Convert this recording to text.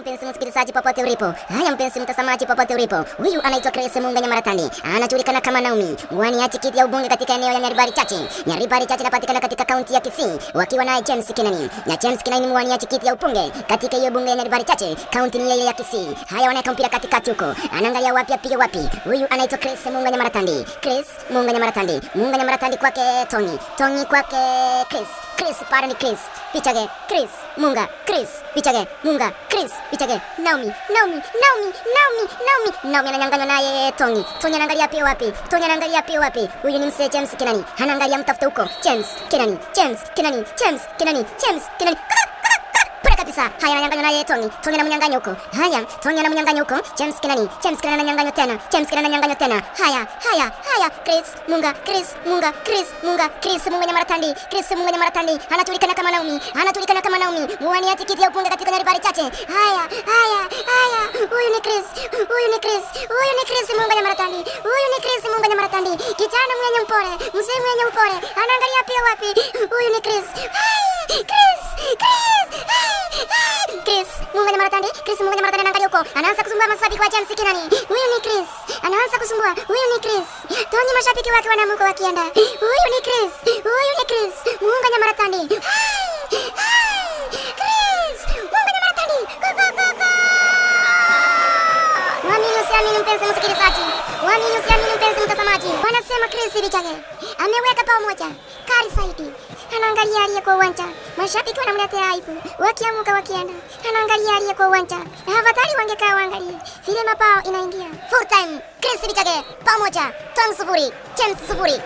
mpenzi msikilizaji popote ulipo. Haya mpenzi mtazamaji popote ulipo. Huyu anaitwa Grace Munga Nyamaratandi. Anajulikana kama Naomi. Mwani tikiti ya ubunge katika eneo ya Nyaribari Chache. Nyaribari Chache inapatikana katika kaunti ya Kisii. Wakiwa naye James Kinani. Na James Kinani mwani tikiti ya ubunge katika hiyo bunge ya Nyaribari Chache. Kaunti ni ile ya Kisii. Haya wanaweka mpira katika tuko. Anaangalia wapi apige wapi. Huyu anaitwa Grace Munga Nyamaratandi. Grace Munga Nyamaratandi. Munga Nyamaratandi kwake Tony. Tony kwake Chris. Chris para ni Chris. Pichage Chris Munga Chris. Pichage Munga Chris. Pichage Naomi ananyang'anywa naye Tony. Tony anaangalia pia wapi? Tony anaangalia pia wapi? Huyu ni msee James Kinani. Anaangalia mtafuta huko. James Kinani. Pole kabisa. Haya ananyang'anywa naye Tony. Tony anamnyang'anya huko. Haya, Tony anamnyang'anya huko. James Kinani ananyang'anywa tena. Haya. Chris Munga Nyamaratandi. Anajulikana kama Naomi. Mwani tikiti ya ubunge katika Nyaribari Chache. Haya. Huyu ni Chris Munga Nyamaratandi. Kijana mwenye upole, mzee mwenye upole. Anaangalia pia wapi? Huyu ni Chris Munga Nyamaratandi anaangalia huko. Anaanza kusumbua mashabiki wa James Kinani. Huyu ni Chris. Anaanza kusumbua. Huyu ni Chris. Tony mashabiki wake wanamuka wakienda. Huyu ni Chris Munga Nyamaratandi. Chris Munga Nyamaratandi. Usiamini mpenzi msikilizaji. Usiamini mpenzi mtazamaji. Wanasema Chris Bichage ameweka pamoja Kari Saidi. Anaangalia aliye kwa uwanja. Mashabiki wanamletea aibu. Wakiamuka wakienda. Anaangalia aliye kwa uwanja. Na afadhali wangekaa waangalie. Vile mabao inaingia. Full time. Chris Bichage pamoja. Tom 0, James 0.